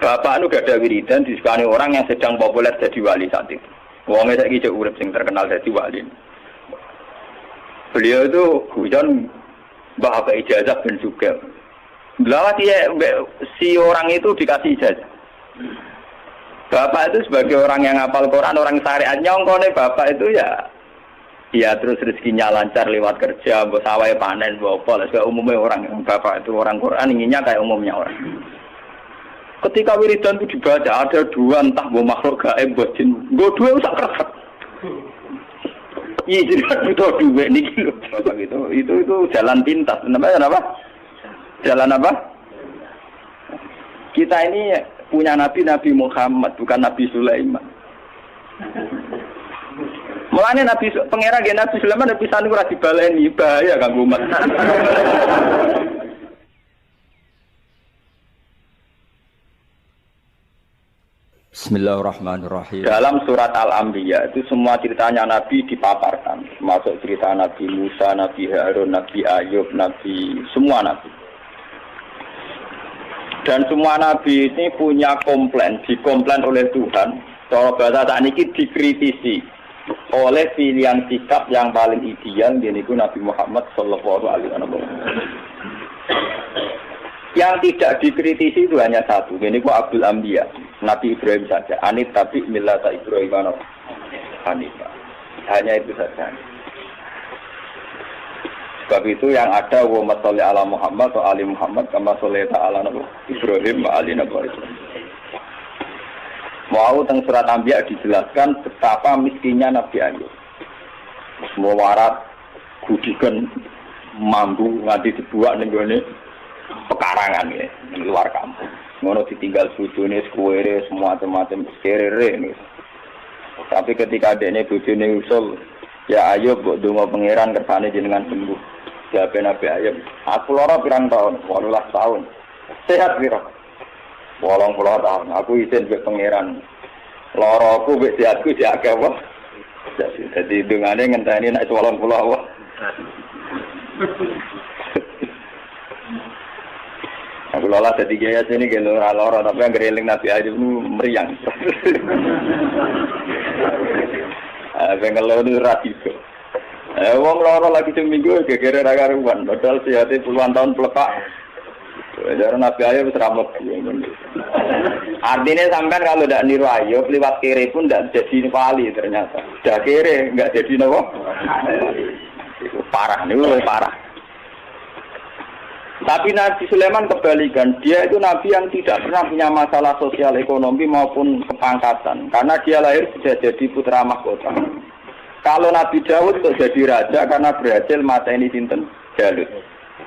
Bapak itu gak ada wiridan disukani orang yang sedang populer jadi wali saat itu. Wongnya saya kira urip sing terkenal jadi wali. Beliau itu hujan bahagia ijazah dan juga. Belawat si orang itu dikasih ijazah. Bapak itu sebagai orang yang hafal Quran, orang syariat nyongkone bapak itu ya terus rezekinya lancar lewat kerja, mbok sawah panen, mbok apa. Lah umumnya orang yang bapak itu orang Quran inginnya kayak umumnya orang. Ketika wiridan itu dibaca ada dua entah mbok makhluk gaib mbok jin. Nggo duwe sak kresek. Iya jadi butuh duwe niki lho. Bapak itu jalan pintas. Namanya apa? Jalan apa? Kita ini punya Nabi Muhammad, bukan Nabi Sulaiman. Mulanya Nabi pangeran ge Nabi Sulaiman Nabi Sanu ora dibaleni bahaya kanggo umat. Bismillahirrahmanirrahim. Dalam surat Al-Anbiya itu semua ceritanya Nabi dipaparkan, termasuk cerita Nabi Musa, Nabi Harun, Nabi Ayub, Nabi semua Nabi. Dan semua Nabi ini punya komplain, dikomplain oleh Tuhan. Cara bahasa saat ini dikritisi oleh pilihan sikap yang paling ideal, yaitu Nabi Muhammad Sallallahu Alaihi Wasallam. Yang tidak dikritisi itu hanya satu, yaitu Abdul Anbiya, Nabi Ibrahim saja. Anit tapi millata Ibrahim Hanifah. Hanya itu saja. Sebab itu yang ada wa sholli ala Muhammad wa ali Muhammad kama shollaita ala Ibrahim wa ali Ibrahim. Mau teng surat Anbiya dijelaskan betapa miskinnya Nabi Ayub. Semua warat gudikan mambu nganti dibuat ning gone pekarangan ya, di luar kampung. Ngono ditinggal bojone sekuwere semua macam-macam serere nih. Tapi ketika adekne bojone usul, ya Ayub mbok donga pangeran kersane jenengan sembuh. Jawab Nabi Ayub, aku lara pirang tahun? 18 tahun. Sehat pira? 80 tahun. Aku izin mbek pangeran. Laraku mbek sehatku diakeh apa? Jadi dungane ngenteni nek 80 apa? Aku lola jadi gaya sini gitu lara tapi yang gereling Nabi Ayub itu meriang. Bengkel itu radiko. Wong lara lagi seminggu gegere ra karuan, padahal sehate puluhan tahun plekak. Jadi Nabi Ayub seramat. Artinya sampean kalau tidak niru Ayub lewat kiri pun tidak jadi wali ternyata. Sudah kiri enggak jadi nopo. Itu parah nih, parah. Tapi Nabi Sulaiman kebalikan, dia itu Nabi yang tidak pernah punya masalah sosial ekonomi maupun kepangkatan, karena dia lahir sudah jadi putra mahkota. Kalau Nabi Daud untuk jadi raja karena berhasil mateni sinten Jalut.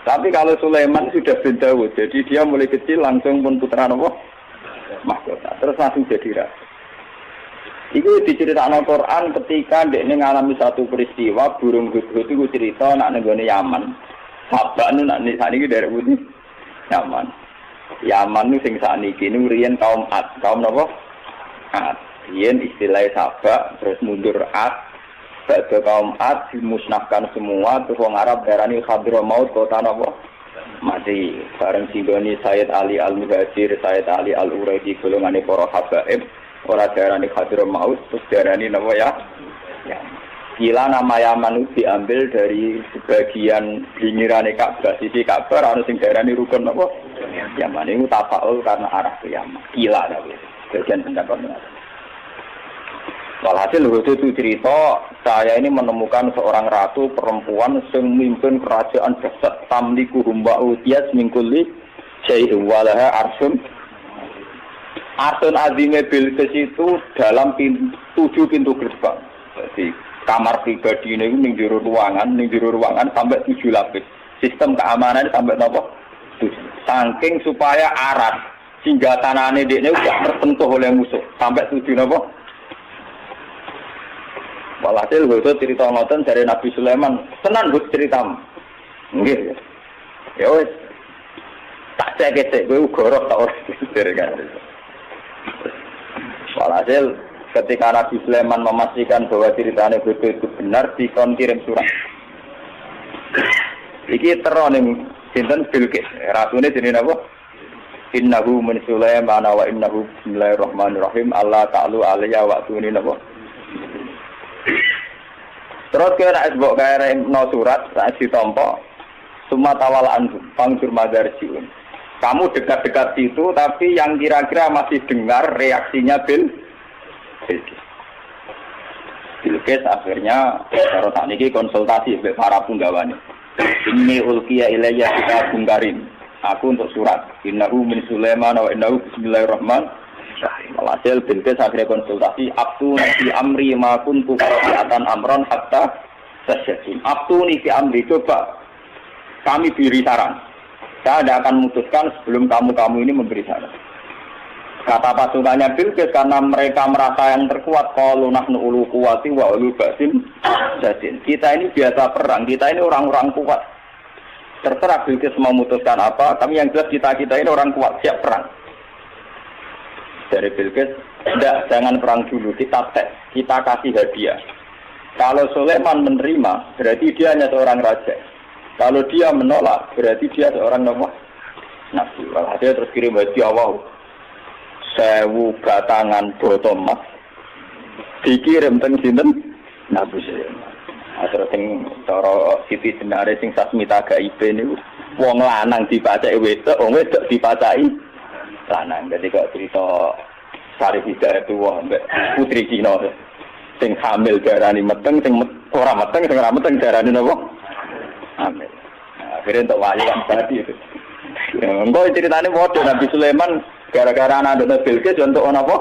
Tapi kalau Sulaiman sudah bin Daud, jadi dia mulai kecil langsung pun putra nopo mahkota, terus langsung jadi raja. Itu diceritakan Al-Quran ketika dia mengalami satu peristiwa burung hudhud itu cerita nak nenggone Yaman. Sabak nu nak sakniki dari putih Yaman. Yaman nu sing sakniki nu riyen kaum Ad, kaum napa? Ad. Riyen istilah Sabak terus mundur Ad. Badhe kaum Ad dimusnahkan semua terus wong Arab darani Hadramaut kota napa? Mati. Bareng singgoni Sayyid Ali Al-Muhajir, Sayyid Ali Al-Uraidi golongane para habaib, ora darani Hadramaut terus darani napa ya? Ya. Gila nama Yaman itu diambil dari sebagian pinggiran Ka'bah, sisi Ka'bah ana sing darani rukun apa? Yaman itu tafaul karena arah ke Yaman. Gila tapi bagian pendapat. Walhasil itu cerita saya ini menemukan seorang ratu perempuan yang memimpin kerajaan besar tamliku humba'u tiyas mingkuli syai'u walaha arsun azime Bilqis itu dalam 7 pintu gerbang. Jadi kamar pribadi ini ning jero ruangan sampai 7 lapis. Sistem keamanan sampai napa? 7. Saking supaya aras sehingga tanahane dekne udah tersentuh oleh musuh sampai 7 napa? Walhasil itu cerita ngoten dari Nabi Sulaiman, tenan Gus ceritamu. Nggih. Ya wis. Tak cek-cek kowe ugoro tak ora kan. Walhasil ketika Nabi Sulaiman memastikan bahwa ceritanya betul itu benar, dikon kirim surat. Iki tero ning sinten Bilqis, ratune jenenge apa? innahu min Sulaiman wa innahu bismillahirrahmanirrahim Allah ta'alu alayya wa atuni napa. Terus kira esbok kaya no surat saat ditompo summa tawal anhu pangdur madarjiun. Kamu dekat-dekat situ tapi yang kira-kira masih dengar reaksinya Bilqis akhirnya karo sakniki konsultasi mbek para punggawane. Inni ulqiya ilayya kitabun karim. Aku untuk surat. Innahu min Sulaiman wa innahu bismillahirrahmanirrahim. Alhasil Bilqis akhirnya konsultasi. Abtuni fi amri ma kuntu qati'atan amran hatta tasyakin. Abtuni fi amri, coba kami beri saran. Saya tidak akan memutuskan sebelum kamu ini memberi saran. Kata pasukannya Bilqis karena mereka merasa yang terkuat, qalu nahnu ulu quwwati wa ulu ba'sin jadin. Kita ini biasa perang, kita ini orang-orang kuat. Terserah Bilqis memutuskan apa, tapi yang jelas kita ini orang kuat, siap perang. Dari Bilqis, tidak, jangan perang dulu, kita tes, kita kasih hadiah. Kalau Sulaiman menerima, berarti dia hanya seorang raja. Kalau dia menolak, berarti dia seorang nabi. Walhasil terus kirim hadiah, wow. 1000 batangan botol emas dikirim teng sinten Nabi Sulaiman. Terus sing cara Siti Jenare sing Sasmita Gaibe niku wong lanang dipacaki wedok, wong wedok dipacaki lanang. Dadi kok cerita Sari Hidayatullah wong mbek putri Cina sing hamil darani meteng, sing ora meteng, sing ora meteng darani napa? Hamil. Akhirnya untuk wali kan tadi itu. Engko ceritane padha Nabi Sulaiman gara-gara anak Bilqis untuk apa?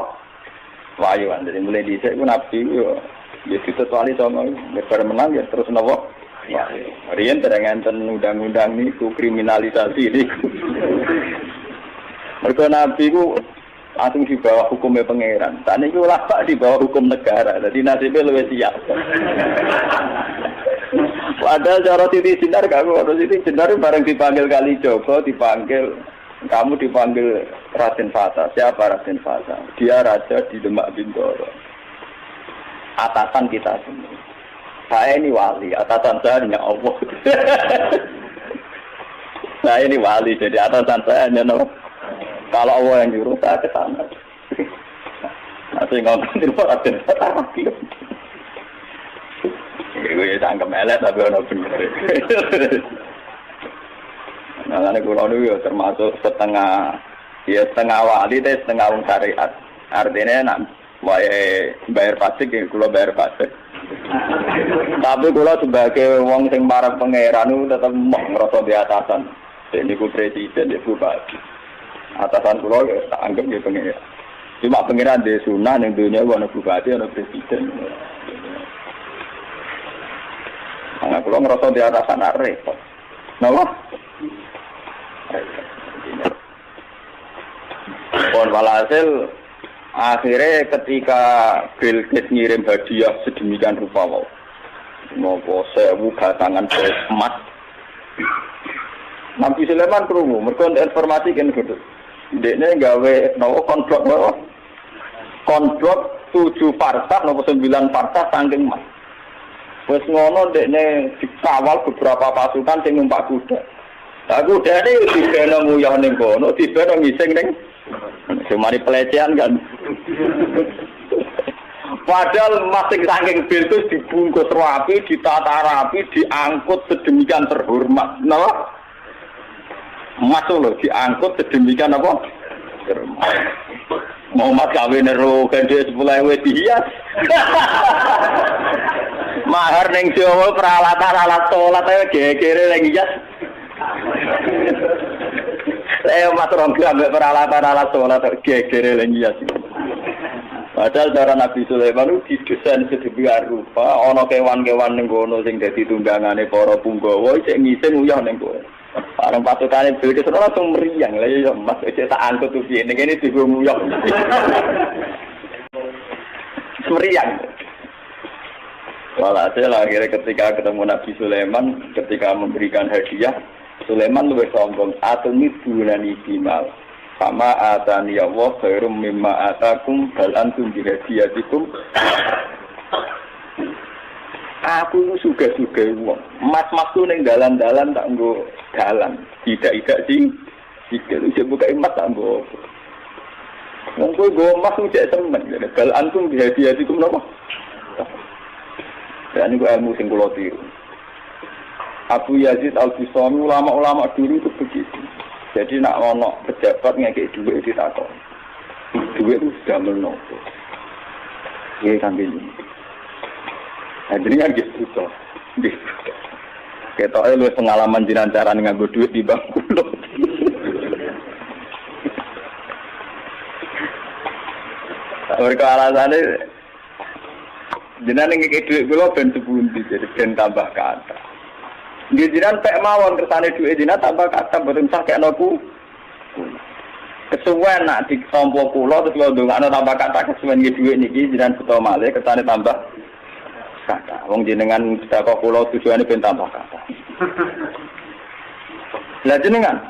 Wahyu kan. Jadi mulai dhisik ku nabi yo ya ditutuali sama bar menang ya terus napa? Wahyu. Riyen dereng enten undang-undang niku kriminalisasi niku. Mergo nabi ku langsung di bawah hukumnya pangeran. Saat ini ulama di bawah hukum negara. Jadi nasibnya lebih siap. Padahal cara Siti Jenar Siti Jenar bareng dipanggil Kalijogo, kamu dipanggil Raden Fata. Siapa Raden Fata? Dia raja di Demak Bintoro. Atasan kita semua. Saya ini wali, atasan saya hanya Allah. Saya ini wali, jadi atasan saya hanya Allah. Kalau Allah yang nyuruh saya ke sana. Nanti ngomongin Raden Fata. Gue sangka melet tapi ono bener. Nah, ini kulo itu termasuk setengah wali deh, setengah wong syariat. Artinya nak bayar pajak, kulo bayar pajak. Tapi kulo sebagai wong sing para pangeran itu tetap mau ngerasa di atasan. Jadi ku presiden, ku bupati. Atasan kulo tak anggap dia pangeran. Cuma pangeran di sunah yang dunia ada bupati, ada presiden. Nah, kulo ngerasa di atasan repot. Napa? Walhasil akhirnya ketika Bilqis ngirim hadiah sedemikian rupa nopo 1000 batangan emas Nabi Sulaiman krungu mergo informasi kan gitu dekne gawe nopo konblok 7 farsah nopo 9 farsah saking emas wis ngono dekne dikawal beberapa pasukan sing numpak kuda. Aku dene dibeno nguyah ning kono, dibeno ngising ning semari pelecehan kan. Padahal masing saking Bilqis dibungkus rapi, ditata rapi, diangkut sedemikian terhormat. Napa? Masuk lho diangkut sedemikian apa? Terhormat. Muhammad kawin ero gede 10.000 dihias. Mahar ning Jawa peralatan-alat salat ae gegere ning hias. Saya matur ambek peralatan alat sholat gegere lengias. Padahal cara Nabi Sulaiman itu didesain sedemikian rupa, ana kewan-kewan ning kono sing dadi tunggangane para punggawa isih ngising uyah ning kono. Bareng pasukane Bilqis langsung meriang. Lah ya Mas cek tak angkut tuh piye ning kene diguyok. Meriang. Walhasil akhirnya ketika ketemu Nabi Sulaiman, ketika memberikan hadiah, Sulaiman lebih sombong. Atumi bulani bimal, sama atani Allah khairum mimma atakum bal antum bihadiyatikum. Aku suga-suga wong. Mas-mas ku ning dalan-dalan tak nggo dalan. Tidak sing Sikil wis buka emas tak mbok. Wong kowe go emas ku cek semen. Bal antum hati-hati ku menapa? Ya niku ilmu sing kula tiru. Abu Yazid Al-Bustami ulama-ulama dulu itu begitu. Jadi nak ono pejabat ngekek duit ditakon. Duit itu sudah menopo. Iya kan ini. Nah, jadi kan gitu toh. Ketoknya lu pengalaman jiran cara nganggo duit di bangku loh. Mereka alasannya jenengan ngekek duit kula ben sepundi jadi ben tambah kata. Nggih jenengan pek mawon kersane duit jenengan tambah kata boten sakekno ku. Kesuwen nak ditampa kula terus kula ndongakno tambah kata kesuwen nggih duit niki jenengan beto malih kersane tambah kata. Wong jenengan sedekah kula tujuane ben tambah kata. Lah jenengan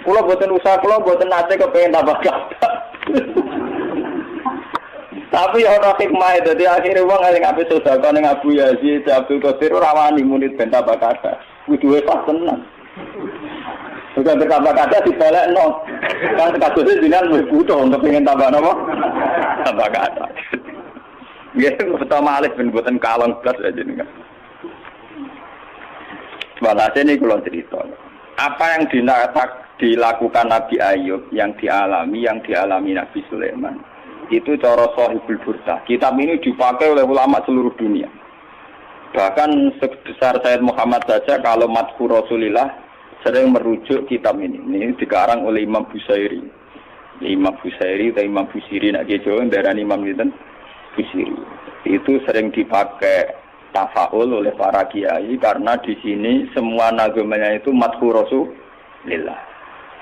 kula boten usaha kula boten nate kepengin tambah kata. Tapi ana hikmah dadi akhire wong sing ape sedekah ning Abu Yazid Abdul Qadir ora wani munit ben tambah kata. Kudu pas tenan. Bukan tambah kata dibalekno. Kan kasusé jenengan wis butuh untuk pengen tambah napa? Tambah kata. Nggih, pertama alih ben boten kalong blas aja jenengan. Walhasil ini kula cerita. Apa yang dilakukan Nabi Ayub yang dialami Nabi Sulaiman. Itu cara Shahibul Burdah. Kitab ini dipakai oleh ulama seluruh dunia. Bahkan sebesar Sayyid Muhammad saja kalau Madhur Rasulillah sering merujuk kitab ini. Ini dikarang oleh Imam Busairi. Imam Busairi atau Imam Busiri nak Jawa darani Imam Busiri. Itu sering dipakai tafaul oleh para kiai karena di sini semua nagamanya itu Madhur Rasulillah.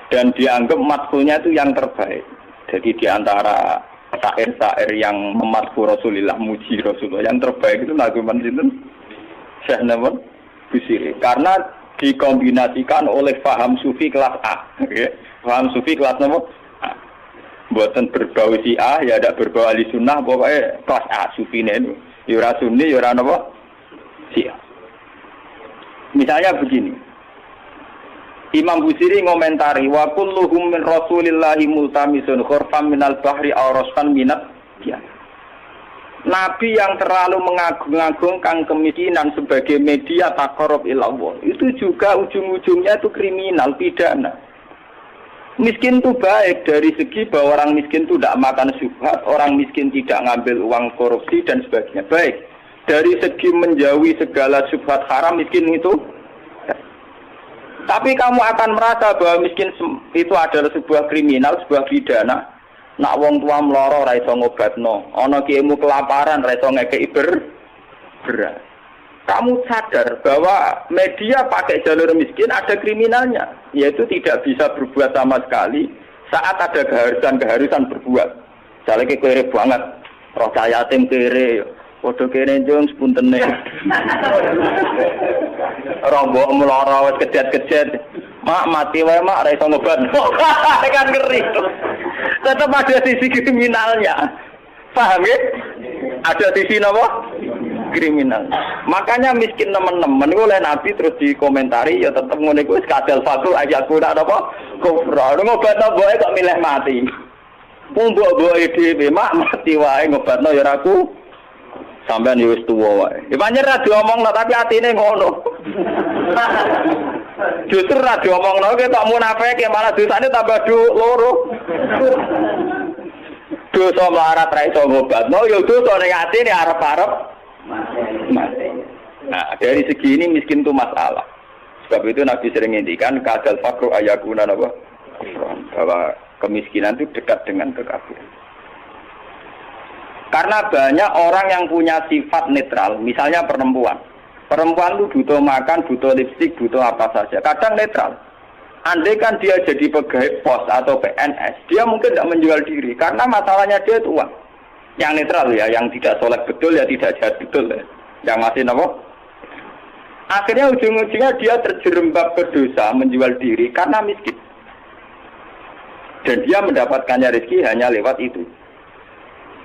Dan dianggap madhurnya itu yang terbaik. Jadi di antara syair-syair yang memadhu Rasulillah, muji Rasulullah yang terbaik itu naguman sinten Syekh Nawawi Busiri karena dikombinasikan oleh paham sufi kelas A. Paham sufi kelas nomor A. Buatan berbau Syiah ya ada berbau ahli sunnah pokoknya kelas A sufi ini. Yura sunni yura napa Syiah. Misalnya begini. Imam Busiri ngomentari wa kulluhum min Rasulillahi multamisun khurfam minal bahri aw rasfan minat ya. Nabi yang terlalu mengagung-agungkan kemiskinan sebagai media taqarrub ila Allah itu juga ujung-ujungnya itu kriminal pidana. Miskin itu baik dari segi bahwa orang miskin itu tidak makan syubhat, orang miskin tidak ngambil uang korupsi dan sebagainya. Baik. Dari segi menjauhi segala syubhat haram miskin itu tapi kamu akan merasa bahwa miskin itu adalah sebuah kriminal, sebuah pidana. Nak wong tua mloro ra iso ngobatno, ana kiaimu kelaparan ra iso ngekeki beras. Kamu sadar bahwa media pakai jalur miskin ada kriminalnya, yaitu tidak bisa berbuat sama sekali saat ada keharusan berbuat. Misalnya kere banget, roh yatim kere, padha kene njung sepuntene. Rombok mloro wis kedet-kedet. Mak mati wae mak ra iso ngobat. Kan ngeri. Tetap ada sisi kriminalnya. Paham ya? Ada sisi napa? Kriminal. Makanya miskin teman-teman oleh Nabi terus dikomentari ya tetep ngene iku wis kadal fakul ayat kuda apa? Kufra. Ngobatno mboke kok milih mati. Wong mbok-mboke dhewe mak mati wae ngobatno ya ra ku. Sampeyan wis tuwa wae. Ya pancen ra diomongno tapi atine ngono. Justru ra diomongno ki tok munafik malah dosane tambah loro. Dosa melarat ra iso ngobatno ya dosa ning atine arep-arep mati. Nah, dari segi ini miskin itu masalah. Sebab itu Nabi sering ngendikan kadal faqru ayakuna apa? Bahwa kemiskinan itu dekat dengan kekafiran. Karena banyak orang yang punya sifat netral, misalnya perempuan. Perempuan itu butuh makan, butuh lipstik, butuh apa saja. Kadang netral. Andai kan dia jadi pegawai pos atau PNS, dia mungkin tidak menjual diri. Karena masalahnya dia itu uang. Yang netral ya, yang tidak soleh betul ya tidak jahat betul ya. Yang masih apa? Akhirnya ujung-ujungnya dia terjerembab berdosa menjual diri karena miskin. Dan dia mendapatkannya rezeki hanya lewat itu.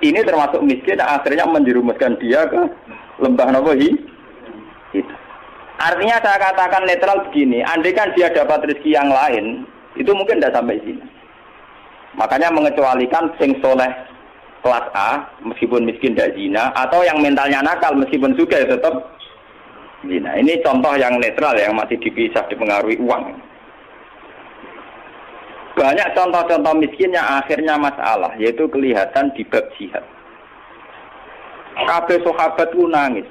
Ini termasuk miskin, akhirnya menjerumuskan dia ke lembah nawahi. Itu. Artinya saya katakan netral begini, andai kan dia dapat rezeki yang lain, Itu mungkin tidak sampai sini. Makanya mengecualikan sing soleh kelas A meskipun miskin tidak zina, atau yang mentalnya nakal meskipun juga tetap zina. Ini contoh yang netral yang masih dipisah dipengaruhi uang. Banyak contoh-contoh miskin yang akhirnya masalah, yaitu kelihatan di bab jihad. Kabeh sahabat itu nangis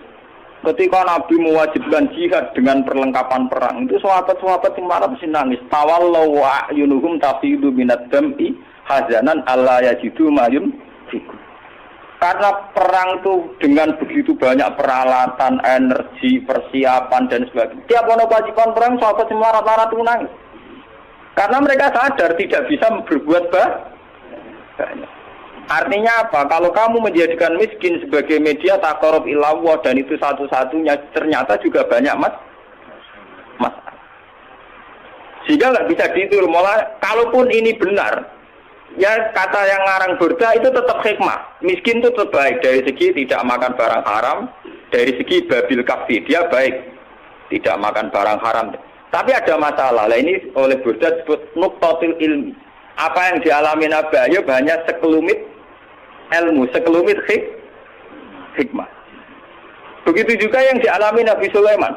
ketika Nabi mewajibkan jihad dengan perlengkapan perang. Itu sahabat-sahabat yang marah mesti nangis. Tawallau wa ayunuhum tafidu minad dam'i hazanan alla yajidu mayun fikum. Karena perang itu dengan begitu banyak peralatan, energi, persiapan dan sebagainya. Tiap ono kewajiban perang sahabat yang marah-marah itu nangis. Karena mereka sadar tidak bisa berbuat banyak. Artinya apa? Kalau kamu menjadikan miskin sebagai media taqarrub ila Allah dan itu satu-satunya, ternyata juga banyak masalah. Sehingga nggak bisa dihitung. Malah kalaupun ini benar, ya kata yang ngarang Burda itu tetap hikmah. Miskin itu tetap baik dari segi tidak makan barang haram, dari segi babil kafi dia baik, tidak makan barang haram. Tapi ada masalah. Lah ini oleh Burda disebut nuqtatul ilmi. Apa yang dialami Nabi Ayub hanya sekelumit ilmu, sekelumit hikmah. Begitu juga yang dialami Nabi Sulaiman.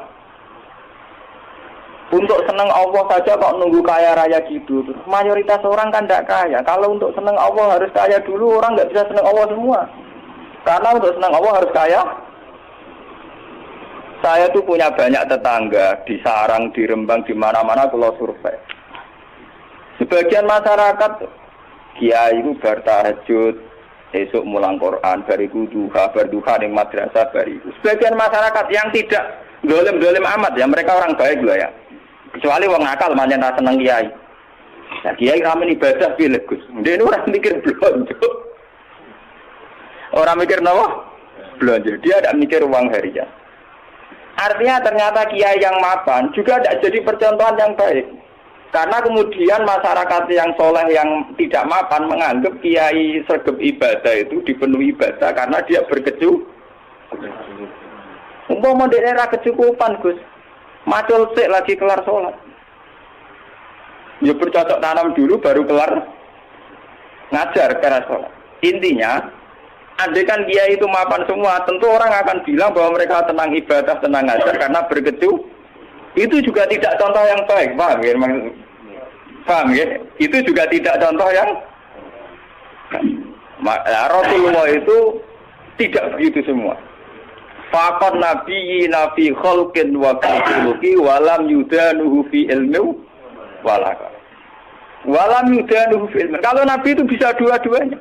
Untuk senang Allah saja kok nunggu kaya raya gitu. Mayoritas orang kan tidak kaya. Kalau untuk senang Allah harus kaya dulu, orang nggak bisa senang Allah semua. Karena untuk senang Allah harus kaya. Saya tuh punya banyak tetangga di Sarang, di Rembang, di mana-mana kalau survei. Sebagian masyarakat kiai itu bertahajud, esok mulang Quran, bariku duha, berduha di madrasah bariku. Sebagian masyarakat yang tidak dolim amat ya, mereka orang baik loh ya. Kecuali wong nakal manjen seneng kiai. Nah, kiai ramen ibadah pilih Gus. Dia ini orang mikir belanja. Orang mikir apa? Belanja. Dia tidak mikir uang harian. Artinya ternyata kiai yang mapan juga tidak jadi percontohan yang baik. Karena kemudian masyarakat yang soleh yang tidak mapan menganggap kiai sergap ibadah itu dipenuhi ibadah karena dia berkecukupan. Umpama daerah kecukupan Gus, macul sik lagi kelar sholat. Ya bercocok tanam dulu baru kelar ngajar kelar sholat. Intinya, andai kan kiai itu mapan semua, tentu orang akan bilang bahwa mereka tenang ibadah, tenang ngajar karena berkecukupan. Itu juga tidak contoh yang baik, paham ya? Paham ya? Itu juga tidak contoh yang Rasulullah itu tidak begitu semua. Faqad nabi khalqin wa khuluqi walam yudanuhu fi ilmi walaka. Walam yudanuhu fi ilmi. Kalau nabi itu bisa dua-duanya.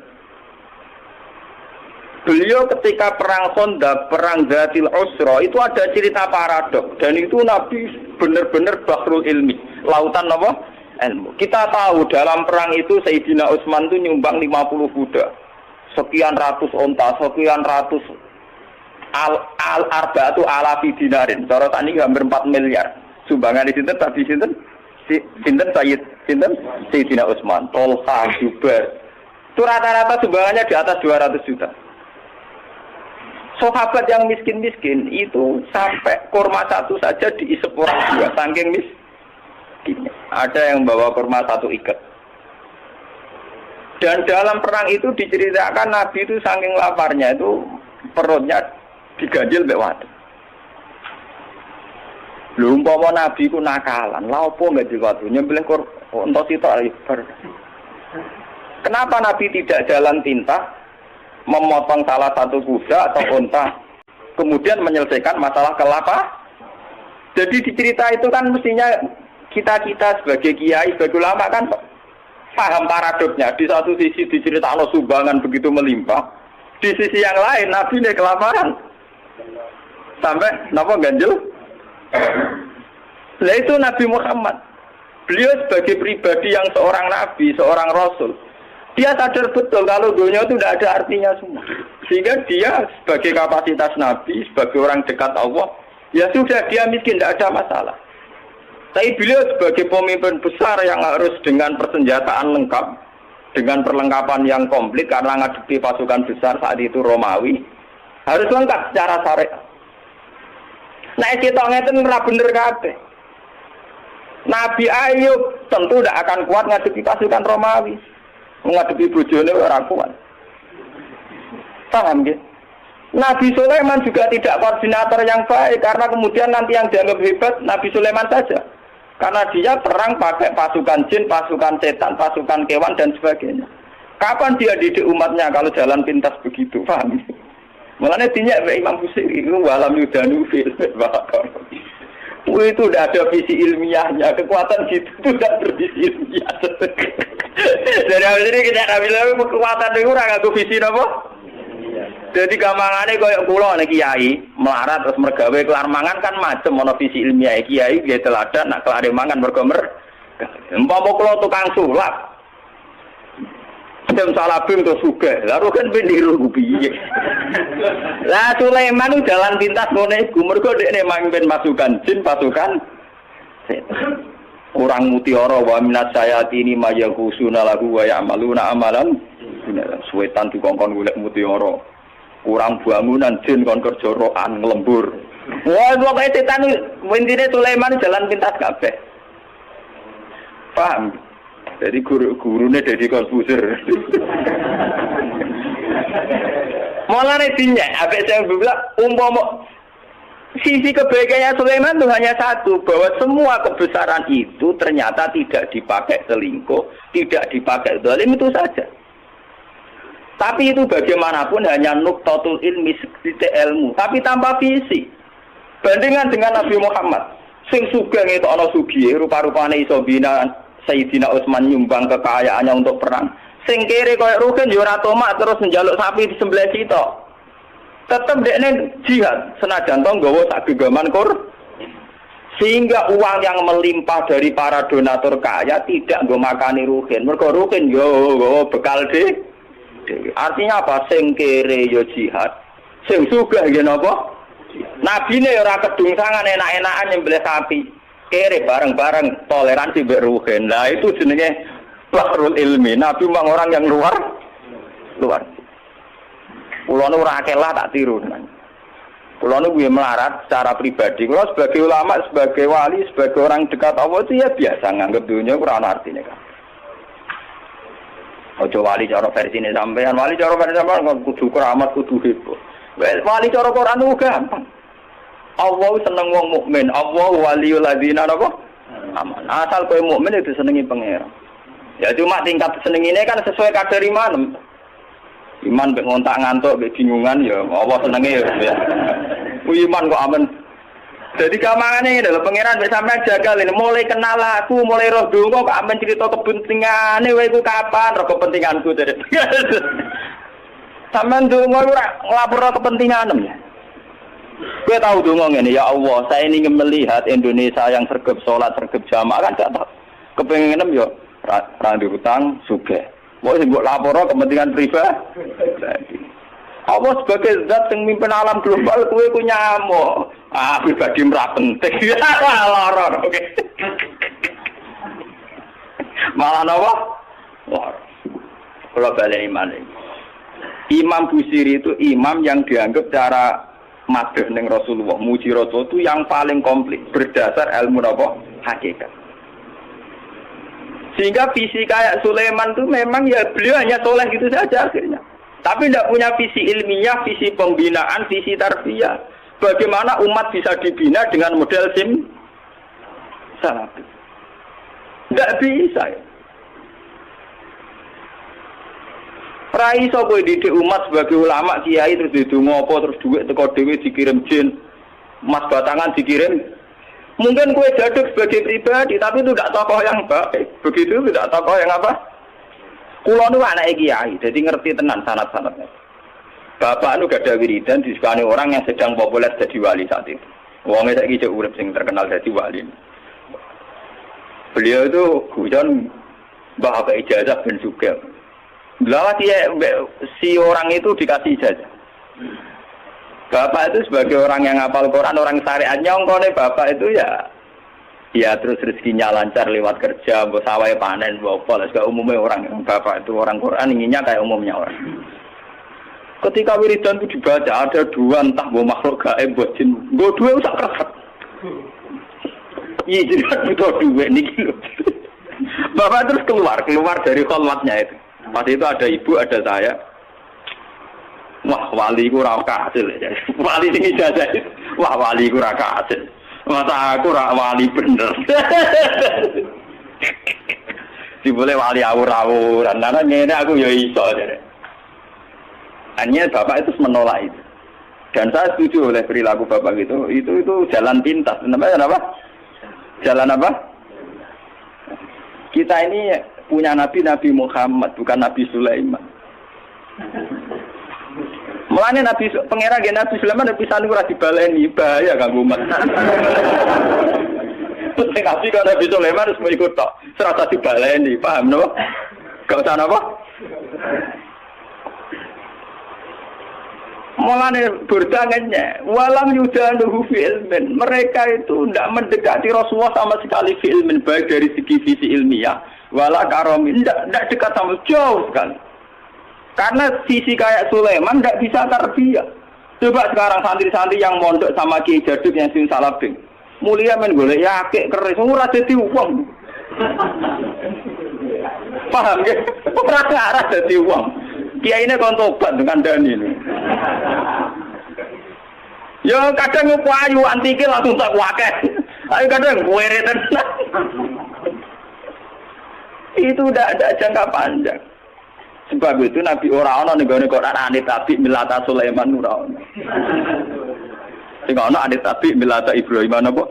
Beliau ketika perang Khandaq, perang Dzatil Usra itu ada cerita paradok dan itu Nabi benar-benar bahrul ilmi, lautan apa? Ilmu. Kita tahu dalam perang itu Sayyidina Utsman itu nyumbang 50 kuda, sekian ratus onta, sekian ratus al-arba'atu alafi dinarin. Cara tani hampir 4 miliar. Sumbangan di sinten tadi sinten? Sinten Sayyidina Utsman, Tolha, Zubair. Itu rata-rata sumbangannya di atas 200 juta. Sahabat yang miskin-miskin itu sampai kurma satu saja diisep orang dua, saking miskin. Ada yang bawa kurma satu ikat. Dan dalam perang itu diceritakan Nabi itu saking laparnya itu perutnya diganjil mbek wadon. Lho umpama Nabi ku nakalan, lha opo ganjil wadon nyembelih entos sitok bar. Kenapa Nabi tidak jalan tinta? Memotong salah satu kuda atau unta, kemudian menyelesaikan masalah kelapa. Jadi di cerita itu kan mestinya kita sebagai kiai, sebagai ulama kan paham paradoknya. Di satu sisi diceritakan sumbangan begitu melimpah, di sisi yang lain Nabi ini kelaparan sampai napa ganjel. Nah itu Nabi Muhammad. Beliau sebagai pribadi yang seorang Nabi, seorang Rasul. Dia sadar betul kalau dunia itu tidak ada artinya semua. Sehingga dia sebagai kapasitas Nabi, sebagai orang dekat Allah, ya sudah dia miskin, tidak ada masalah. Tapi beliau sebagai pemimpin besar yang harus dengan persenjataan lengkap, dengan perlengkapan yang komplit karena ngadepi pasukan besar saat itu Romawi, harus lengkap secara syariat. Nah kita ngeten ora bener kabeh. Nabi Ayub tentu tidak akan kuat ngadepi pasukan Romawi. Menghadapi bojone ora kuat. Paham nggih? Nabi Sulaiman juga tidak koordinator yang baik karena kemudian nanti yang dianggap hebat Nabi Sulaiman saja. Karena dia perang pakai pasukan jin, pasukan setan, pasukan kewan dan sebagainya. Kapan dia didik umatnya kalau jalan pintas begitu? Paham? Mulanya dinyak Imam Busiri itu walam yudanu fil bakar. Itu tidak ada visi ilmiahnya, kekuatan gitu itu tidak bervisi ilmiah. Dari awal ini kita bilang kekuatan itu orang aku visi apa? Jadi gampangane koyo kula nek kiai melarat terus mergawe kelar mangan kan macam ana visi ilmiah kiai dia teladan nak kelar mangan mergo umpama kula tukang sulap. Dem salabim to sugih. Lha kan pendiru piye. Lah Sulaiman jalan pintas ngene iku mergo dekne mamimpin pasukan jin, pasukan setan. Orang mutiara wa minat sayatini mayakusuna lagu wa ya'maluna amalan. Suwetan dikongkon golek mutiara. Kurang bangunan jin kon kerja rokan nglembur. Wah, pokoke setan intine Sulaiman jalan pintas kabeh. Paham? Jadi gurune Deddy Corbuzier. Mulane dinyak, abek saya bilang umpama sisi kebaikannya Sulaiman itu hanya satu, bahwa semua kebesaran itu ternyata tidak dipakai selingkuh, tidak dipakai zalim itu saja. Tapi itu bagaimanapun hanya nuktatul ilmi, titik ilmu, tapi tanpa visi. Bandingan dengan Nabi Muhammad, sing sugih ngetokno sugih, rupa-rupane iso bina Sayyidina Utsman nyumbang kekayaannya untuk perang. Sing kere koyo Rukin yo ora tomak terus njaluk sapi disembelih sitok. Tetep dekne jihad senajan to nggawa sak gegaman sehingga uang yang melimpah dari para donatur kaya tidak nggo makani Rukin. Mergo Rukin yo bekal de. Artinya apa? Sing kere yo jihad, sing sugih nggih napa? Nabine ora kedungsangan enak-enakan nyembelih sapi. Kere bareng-bareng toleransi mbek Ruhin. Nah itu jenenge bahrul ilmi. Nabi memang orang yang luar. Kulo nu ora akelah tak tiru. Kulo nu kuwi melarat secara pribadi. Kulo sebagai ulama, sebagai wali, sebagai orang dekat Allah itu ya biasa nganggep dunia ora ana artine kan. Ojo wali cara versine sampean, wali cara versine sampean kudu keramat, kudu heboh. Wali cara Quran ku gampang. Allah seneng wong mukmin, Allah waliyul ladzina napa? Aman. Asal kowe mukmin itu senengi pangeran. Ya cuma tingkat senengine kan sesuai kadar iman. Iman mek ngontak ngantuk, mek bingungan ya Allah senenge ya. Iman kok aman. Jadi kamangane ngene lho pangeran mek sampean jagal ini mulai kenal aku, mulai roh donga kok amen cerita kepentingane kowe iku kapan roh kepentinganku jadi. Sampeyan donga ora nglapor kepentinganem ya. Kowe tahu donga ngene ya Allah, saya ingin melihat Indonesia yang sergap salat, sergap jamaah kan gak tahu. Kepenginem yo ra diutang sugih. Mbok sing mbok laporo kepentingan pribadi. Allah sebagai zat yang mimpin alam global kowe ku nyamuk. Pribadi ora penting. Lara oke. Malah napa? Lara. Kalau balik iman. Imam Busiri itu imam yang dianggap cara madheh ning Rasulullah, muji Rasul itu yang paling komplit berdasar ilmu apa? Hakikat. Sehingga visi kayak Sulaiman itu memang ya beliau hanya soleh gitu saja akhirnya. Tapi tidak punya visi ilmiah, visi pembinaan, visi tarbiyah. Bagaimana umat bisa dibina dengan model salafi? Tidak bisa ya. Rai iso kowe didik umat sebagai ulama kiai terus didonga apa terus duit teko dhewe dikirim jin. Mas batangan dikirim. Mungkin kowe jaduk sebagai pribadi tapi itu tidak tokoh yang baik. Begitu tidak tokoh yang apa? Kula nu anake kiai, jadi ngerti tenan sanad-sanadnya. Bapak nu gak ada wiridan disukani orang yang sedang populer jadi wali saat itu. Wonge saiki cek urip sing terkenal jadi wali. Beliau itu guyon mbah ke ijazah ben sugih. Lalu si orang itu dikasih ijazah. Bapak itu sebagai orang yang hafal Quran, orang syariat nyongkone bapak itu ya terus rezekinya lancar lewat kerja, mbok sawahe panen, mbok apa, segala umumnya orang bapak itu orang Quran inginnya kayak umumnya orang. Ketika wiridan itu dibaca ada dua entah mbok makhluk gaib mbok jin, mbok dua usah keresek. Iya, jadi kan butuh duit niki lho. Bapak terus keluar dari kholwatnya itu. Pas itu ada ibu, ada saya. Wah, wali ku ora kasil. Wali sing ijazah. Wah, wali ku ora kasil. Masa aku ora wali bener. Dibole wali awur-awuran. Karena ngene aku ya iso. Hanya bapak itu menolak itu. Dan saya setuju oleh perilaku bapak itu jalan pintas. Namanya apa? Jalan apa? Kita ini punya Nabi Muhammad, bukan Nabi Sulaiman. Mulanya pangeran Nabi Sulaiman Nabi Sanu ora dibaleni, bahaya kanggo umat. Sing Nabi kan Nabi Sulaiman harus ikut tok, serasa dibaleni, paham no? Gak usah apa? Mulane berdangannya, walam yudanuhu fi ilmin. Mereka itu tidak mendekati Rasulullah sama sekali fi ilmin, baik dari segi visi ilmiah, wala karomin, tidak dekat sama jauh sekali. Karena sisi kayak Sulaiman tidak bisa tarbiyah. Coba sekarang santri-santri yang mondok sama Kiai Jaduk yang sing salabing, mulia men golek yakik keris, ora dadi wong. Paham ya? Ora dadi wong. Kiai ini kon tobat dengan Dani ini. Ya kadang payu antike langsung tak wakeh. Ayo kadang kuwere tenan. Itu udah ada jangka panjang. Sebab itu Nabi ora ana ning gone Quran anit tabi milata Sulaiman ora ana. Sing ana anit tabi milata Ibrahim apa?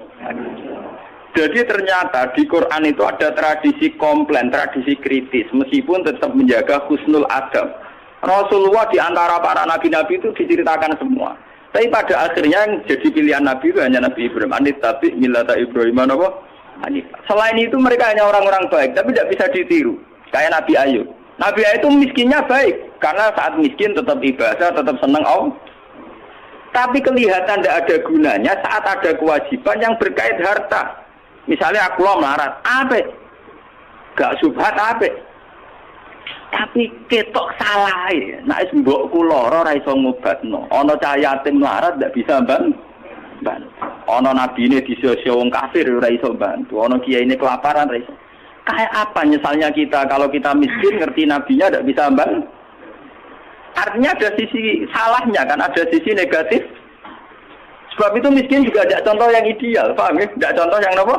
Jadi ternyata di Quran itu ada tradisi komplain, tradisi kritis meskipun tetap menjaga husnul adab. Rasulullah di antara para nabi-nabi itu diceritakan semua. Tapi pada akhirnya yang jadi pilihan Nabi itu hanya Nabi Ibrahim. Anit tapi milata Ibrahim apa? Selain itu mereka hanya orang-orang baik, tapi tidak bisa ditiru. Kayak Nabi Ayub. Nabi Ayub itu miskinnya baik, karena saat miskin tetap ibadah, tetap senang Allah. Tapi kelihatan tidak ada gunanya saat ada kewajiban yang berkait harta. Misalnya aku melarat, apa? Gak subhat apa? Tapi ketok salah ya. Nek mbokku lara ora iso ngobatno. Ana cah yatim melarat ndak bisa bantu. Ana nabine disio-sio wong kafir ora iso bantu. Ana kiyaine kelaparan ora iso. Kayak apa nyesalnya kita kalau kita miskin ngerti nabinya ndak bisa bantu. Artinya ada sisi salahnya kan, ada sisi negatif. Sebab itu miskin juga ada contoh yang ideal, paham ya? Tidak contoh yang apa?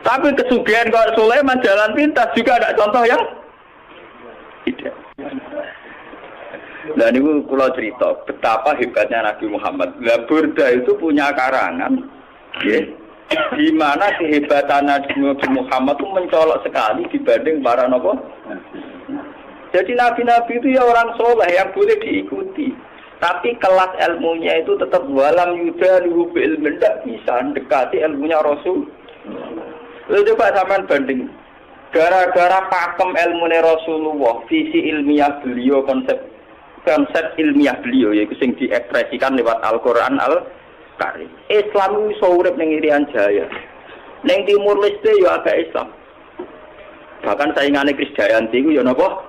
Tapi kesugihan kalau Sulaiman jalan pintas juga ada contoh yang tidak. Dan ini kalau cerita betapa hebatnya Nabi Muhammad. Burda itu punya karangan, ya, di mana kehebatan Nabi Muhammad itu mencolok sekali dibanding para nabi. Jadi nabi-nabi itu ya orang soleh yang boleh diikuti. Tapi kelas ilmunya itu tetap walam yudalu bil ilmin, tidak bisa mendekati ilmunya Rasul. Lalu coba sampean banding. Gara-gara pakem ilmunya Rasulullah, visi ilmiah beliau, konsep ilmiah beliau yaitu sing diekspresikan lewat Al-Qur'an Al-Karim. Islam iso urip ning Irian Jaya. Ning Timur Leste ya agak Islam. Bahkan saingane Krisdayanti ku ya napa?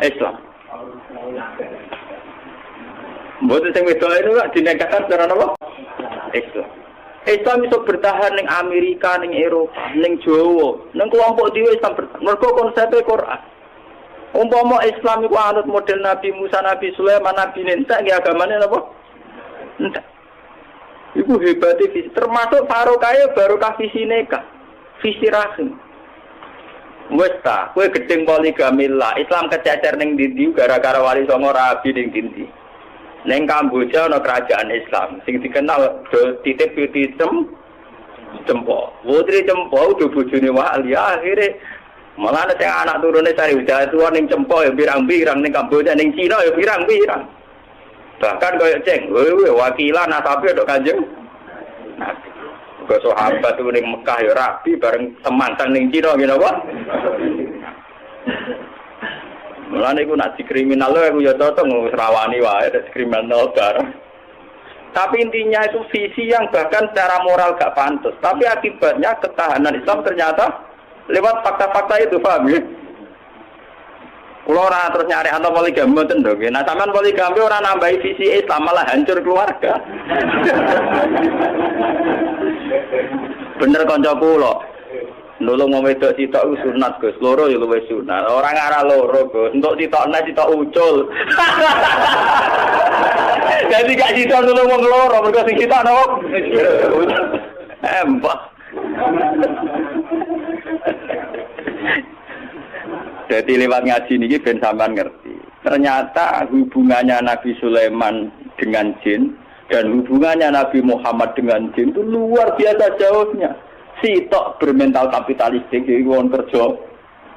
Islam. Mboten sing wedok itu kok dinegasikan secara napa? Islam. Islam bisa bertahan ning Amerika, ning Eropa, ning Jawa, ning kelompok dhewe Islam bertahan. Mergo konsepnya Quran. Umpama Islam iku anut model Nabi Musa, Nabi Sulaiman, Nabi Ninta, nggih agamane napa? Enggak. Iku hebate visi, termasuk barokah barokah visi nikah, visi rahim. Wes ta, kowe gedeng poligami lah. Islam kececer ning ndi gara-gara wali songo rabi ning ndi. Ning Kamboja ana kerajaan Islam sing dikenal titip putih Cempo. Putri Cempo do bojone wali akhire malah ana sing anak turune sari udah tuwa ning Cempo ya pirang-pirang ning Kamboja ning Cina ya pirang-pirang. Bahkan koyo ceng, wakilan asape tok Kanjeng Nabi. Kok sahabat ning Mekah ya rabi bareng temantan ning Cina ngene apa? Mulane iku nak dikriminal aku ya cocok ngrawani wae kriminal bareng. Tapi intinya itu visi yang bahkan secara moral gak pantas. Tapi akibatnya ketahanan Islam ternyata lewat fakta-fakta itu, paham ya? Kulo ora terus nyari atau poligami mboten dong. Nah, sampean poligami ora nambahi visi Islam malah hancur keluarga. Bener kanca kula. Nulung wong wedok sitok sunat Gus, loro ya luwih sunat. Ora ngarah loro Gus, entuk sitokne sitok ucul. Jadi gak sitok nulung wong loro, mergo sing sitok napa? Empah. Jadi lewat ngaji niki ben sampean ngerti. Ternyata hubungannya Nabi Sulaiman dengan jin dan hubungannya Nabi Muhammad dengan jin itu luar biasa jauhnya. Sitok bermental kapitalistik iki wong kerja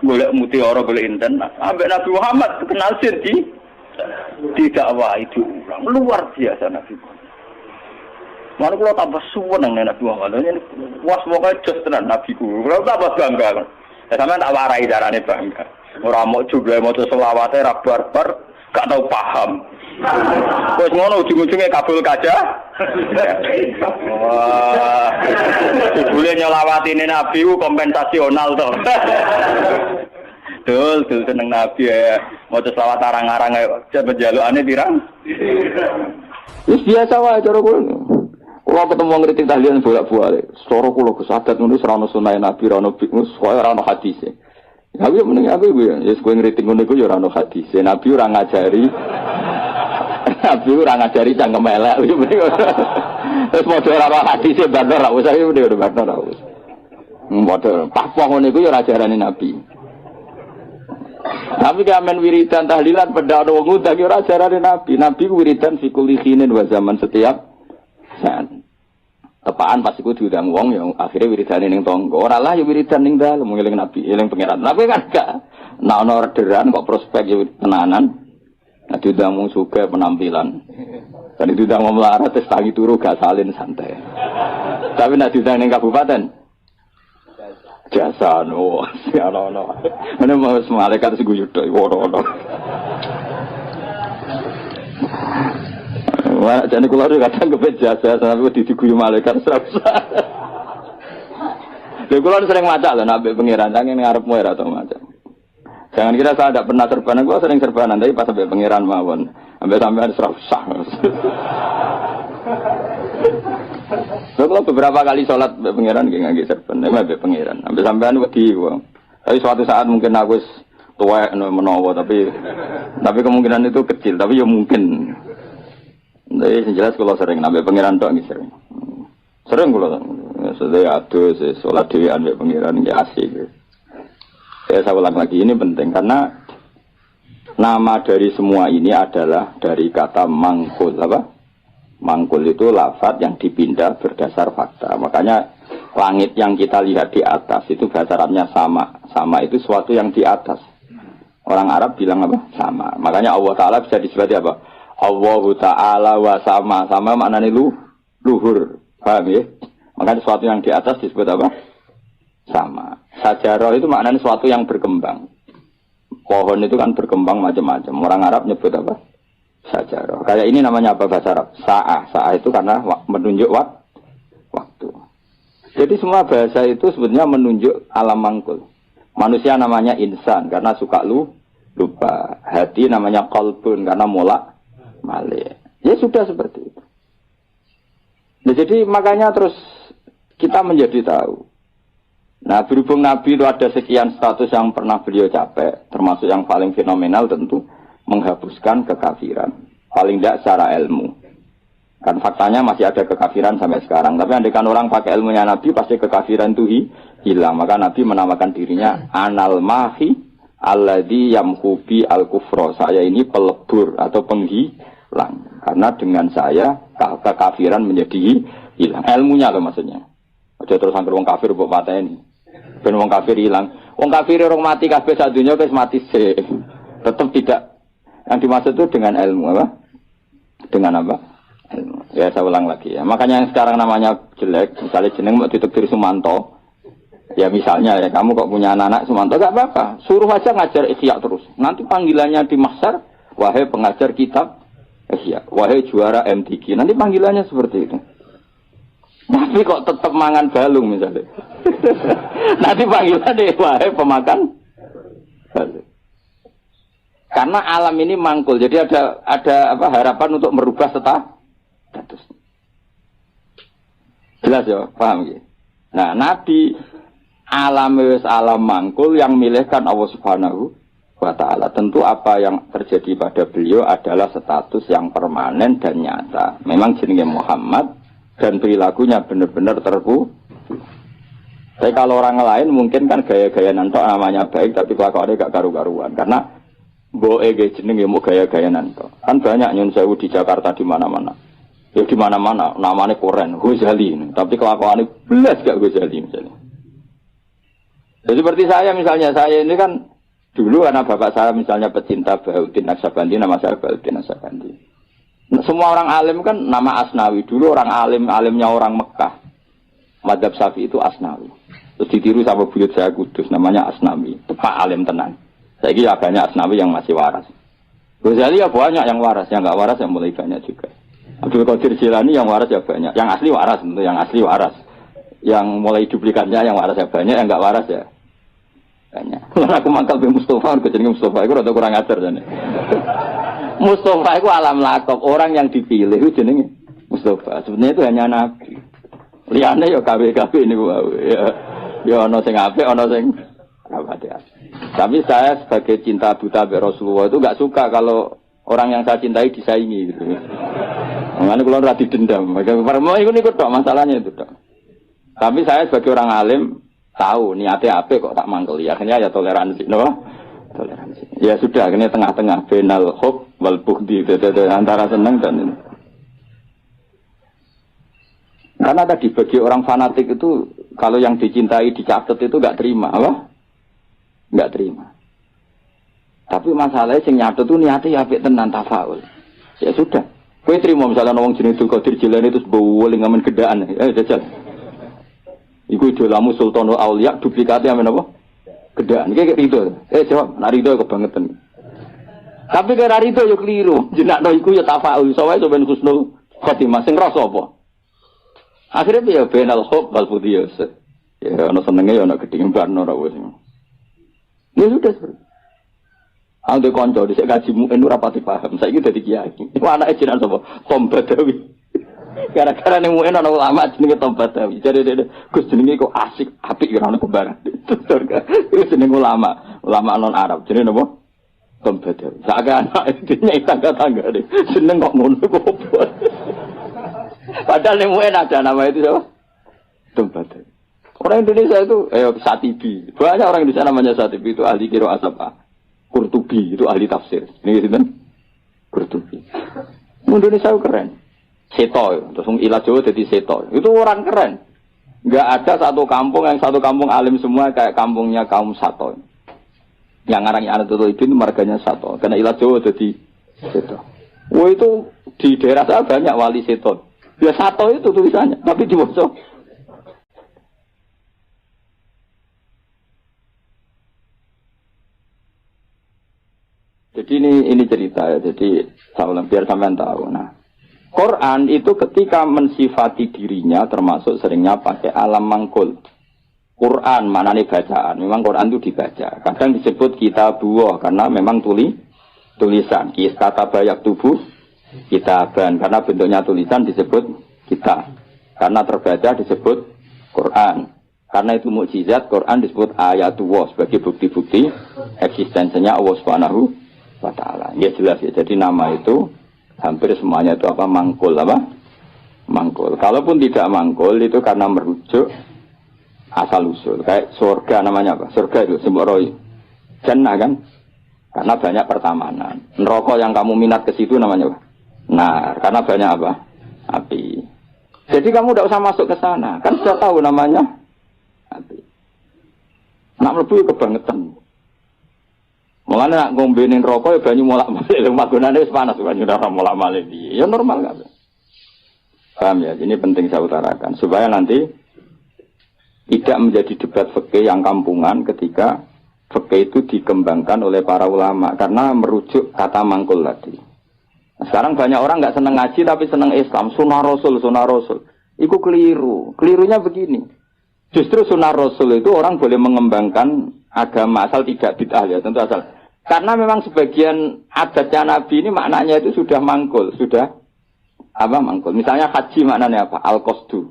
golek mutiara golek inten. Ambek Nabi Muhammad kenal jin di dakwah itu luar biasa Nabi Muhammad. Mana kula tambah suweneng Nabi Muhammad. Wah pokoke jos tenan Nabi ku. Kula tambah bangga. Sampeyan tak warai carane bangga. Ora mau juga maca selawate ra barbar, gak tau paham. Wes ngono ujung-ujunge kabul kaja. Wah. Boleh nyelawatine Nabi ku kompensasional to. Dul seneng Nabi ya. Maca selawat arang-arang ae penjalukane pirang. Wis biasa wae cara kulo. Kulo ketemu ngritik tahlilan bolak-balik. Cara kulo kesadat ngono ora ono sunah Nabi, ora ono bingung, ora ono hadise. Tapi meneng aku ya, yes kowe ngritik ngono iku ya ora ono hadis. Nabi ora ngajari. Nabi ora ngajari cangkem elek. Terus modho ora ono hadis e bandar ra usah iki udah bandar ra usah. Modho pahpoh ngono iku ya ora ajarane Nabi. Tapi kamen wiridan tahlilan pedha ono wong ngundang ya ora ajarane Nabi. Nabi ku wiridan fi kulli khinin wa zaman setiap saat. Tepaan pas iku diundang wong yang akhirnya wiridane ning tangga. Ora lah ya wiridan ning dalem ngeling Nabi, eling pangeran. Nabi kan gak nek ana orderan kok prospek ya tenanan. Nek diundang wong sugih penampilan. Dan diundang wong melarat terus tangi turu gak salin santai. Tapi nek diundang ning kabupaten jasa no, ya ono. Ana mau malaikat sing guyu tok ono. Wah, jane kula kadang kepet jasa sampe diguyu malaikat serasa. Lha kula sering maca lho nek pangeran nang ngarepmu ora tau maca. Jangan kira saya tidak pernah serbanan, kula sering serbanan tapi pas sampai pangeran mawon. Sampai sampean serasa. Kula beberapa kali salat mbek pangeran nggih ngangge serban, mbek pangeran. Sampai sampean wedi kok. Tapi suatu saat mungkin aku wis tuwek menawa tapi kemungkinan itu kecil, tapi ya mungkin. Jadi jelas kalau sering nambah pangeran tok nggih sering. Sering kula. Sedaya atus salat dhewean mbek pangeran nggih asik. Saya ulang lagi ini penting karena nama dari semua ini adalah dari kata mangkul apa? Mangkul itu lafaz yang dipindah berdasar fakta. Makanya langit yang kita lihat di atas itu bahasa Arabnya sama. Sama itu sesuatu yang di atas. Orang Arab bilang apa? Sama. Makanya Allah Ta'ala bisa disebut apa? Allah Ta'ala wa sama. Sama maknanya luhur. Paham ya? Makanya sesuatu yang di atas disebut apa? Sama. Sajarah itu maknanya sesuatu yang berkembang. Pohon itu kan berkembang macam-macam. Orang Arab nyebut apa? Sajarah. Kayak ini namanya apa bahasa Arab? Sa'ah. Sa'ah itu karena menunjuk waktu. Jadi semua bahasa itu sebenarnya menunjuk alam mangkul. Manusia namanya insan karena suka lupa. Hati namanya qalbun karena malik. Ya sudah seperti itu. Nah, jadi makanya terus kita menjadi tahu. Nah berhubung Nabi itu ada sekian status yang pernah beliau capai, termasuk yang paling fenomenal tentu menghapuskan kekafiran. Paling tidak secara ilmu. Kan faktanya masih ada kekafiran sampai sekarang. Tapi andaikan orang pakai ilmunya Nabi pasti kekafiran itu hilang. Maka Nabi menamakan dirinya Anal Mahi Alladhi Yamhubi Al-Kufro. Saya ini pelebur atau penghilang. Karena dengan saya kekafiran menjadi hilang. Ilmunya loh maksudnya. Aja terus angker wong kafir mbok pateni. Ben wong kafir hilang. Wong kafir orang mati kabeh sak donya wis mati sih. Tetap tidak. Yang dimaksud itu dengan ilmu apa? Dengan apa? Ilmu. Ya saya ulang lagi ya. Makanya yang sekarang namanya jelek, misalnya jeneng mau ditekdir Sumanto. Ya misalnya ya kamu kok punya anak Sumanto gak apa-apa. Suruh aja ngajar Ihya terus. Nanti panggilannya di mahsyar, wahai pengajar kitab Ihya, wahai juara MTQ. Nanti panggilannya seperti itu. Tapi kok tetap mangan balung misalnya. Nanti panggilan deh, wahai pemakan balung. Karena alam ini mangkul, jadi ada apa harapan untuk merubah status. Jelas ya, paham ya? Nah, Nabi alam mangkul yang milihkan Allah Subhanahu wa Ta'ala. Tentu apa yang terjadi pada beliau adalah status yang permanen dan nyata. Memang jenenge Muhammad dan perilakunya benar-benar terpuji. Tapi kalau orang lain mungkin kan gaya-gaya nantok namanya baik tapi kelakuannya gak karu-karuan. Karena boe jenenge mau gaya-gaya nantok. Kan banyak nyun sewu di Jakarta di mana-mana. Ya di mana-mana namanya keren, Ghazali. Tapi kelakuannya belas gak Ghazali misalnya. Jadi seperti saya misalnya, saya ini kan dulu karena bapak saya misalnya pecinta Bahuddin Naksabandi, nama saya Bahuddin Naksabandi. Semua orang alim kan nama Asnawi. Dulu orang alimnya orang Mekah. Madzhab Syafi'i itu Asnawi. Terus ditiru sama buyut saya Kudus, namanya Asnawi. Tepak alim tenan. Saya kira banyak Asnawi yang masih waras. Ghazali ya banyak yang waras, yang nggak waras yang mulai banyak juga. Abdul Qadir Jilani yang waras ya banyak. Yang asli waras tentu, yang asli waras. Yang mulai duplikatnya yang waras ya banyak, yang nggak waras ya banyak. Kalau aku mangkal be Mustafa, aku jenenge Mustafa itu rada kurang ajar jane. Mustafa itu alam lakop, orang yang dipilih itu jenenge Mustafa. Sebenarnya itu hanya nabi. Liyane ya KW-KW niku ya. Ya ana sing apik, ana sing rapat ya. Tapi saya sebagai cinta buta be Rasulullah itu enggak suka kalau orang yang saya cintai disaingi gitu. Makanya kula ora didendam. Permo iku niku tok masalahnya itu tok. Tapi saya sebagai orang alim tahu niatnya apa kok tak mangkeli. Akhirnya ya toleransi, no? Toleransi. Ya sudah, akhirnya tengah-tengah benal hub wal bughdi antara senang dan ini. Karena tadi bagi orang fanatik itu kalau yang dicintai dicatat itu enggak terima, apa? Enggak terima. Tapi masalahnya sing nyatet itu niatnya apik tenan tafaul. Ya sudah. Kowe terima misalnya wong jenenge Abdul Qadir Jilani terus bowling ngamen gedaan. Jajal. Iku idolamu Sultanul Auliya duplikatnya amen apa? Gedaan. Iki rido. Jawab, nak rido kebangetan. Tapi kira rido yo keliru. Jenakno iku yo tafaul. Soale sampeyan husnul khotimah sing rasa apa? Akhirnya ya benal hub wal budiyas. Ya ana senenge ya ana gedhe barno ora wis. Ya sudah seperti. Angge kanca dhisik kaji muen ora pati paham. Saiki dadi kiai. Iku anake jenengan sapa? Tom Badawi. Gara-gara ning muen ana ulama jenenge Tom Badawi. Jadi Gus jenenge kok asik, apik ora ono kembaran. Itu jenenge ulama non Arab. Jenenge napa? Tom Badawi. Sak anak dene tangga-tangga deh. Jeneng kok ngono kok. Padahal ning muen ada nama itu siapa? Tom Badawi. Orang Indonesia itu Satibi. Banyak orang Indonesia namanya Satibi itu ahli qiraat apa? Qurtubi itu ahli tafsir. Ini gitu Qurtubi. Indonesia itu keren. Seto, terus ilah Jawa jadi seto. Itu orang keren. Enggak ada satu kampung alim semua kayak kampungnya kaum Sato. Yang ngarangnya anak itu marganya Sato. Karena ilah Jawa jadi seto. Wah itu di daerah saya banyak wali seto. Ya Sato itu tulisannya, tapi di bawah. Jadi ini cerita ya. Jadi saya ulang biar sampean tahu. Nah, Quran itu ketika mensifati dirinya termasuk seringnya pakai alam mangkul. Quran mana nih bacaan? Memang Quran itu dibaca. Kadang disebut kitabuh karena memang tulisan. Kata banyak tubuh kitaban karena bentuknya tulisan disebut kita. Karena terbaca disebut Quran. Karena itu mukjizat Quran disebut ayatullah sebagai bukti-bukti eksistensinya Allah Subhanahu wa Ta'ala. Ya jelas ya. Jadi nama itu hampir semuanya itu apa? Mangkul apa? Mangkul. Kalaupun tidak mangkul itu karena merujuk asal usul. Kayak surga namanya apa? Surga itu sembaroi. Jannah kan? Karena banyak pertamanan. Neraka yang kamu minat ke situ namanya apa? Nah, karena banyak apa? Api. Jadi kamu tidak usah masuk ke sana. Kan sudah tahu namanya api. Nak mlebu kebangetan. Mulanya nak ngombenin rokok ya banyu molak-malik. Magunane wis panas banyu ora molak-malik. Ya normal kan. Paham ya? Ini penting saya utarakan supaya nanti tidak menjadi debat fikih yang kampungan ketika fikih itu dikembangkan oleh para ulama karena merujuk kata mangkul tadi. Nah, sekarang banyak orang enggak senang ngaji tapi senang Islam, sunnah Rasul. Itu keliru. Kelirunya begini. Justru sunnah Rasul itu orang boleh mengembangkan agama asal tidak bid'ah ya, tentu asal Karena memang sebagian adatnya Nabi ini maknanya itu sudah mangkul, sudah apa mangkul. Misalnya haji maknanya apa? Al-qasdu,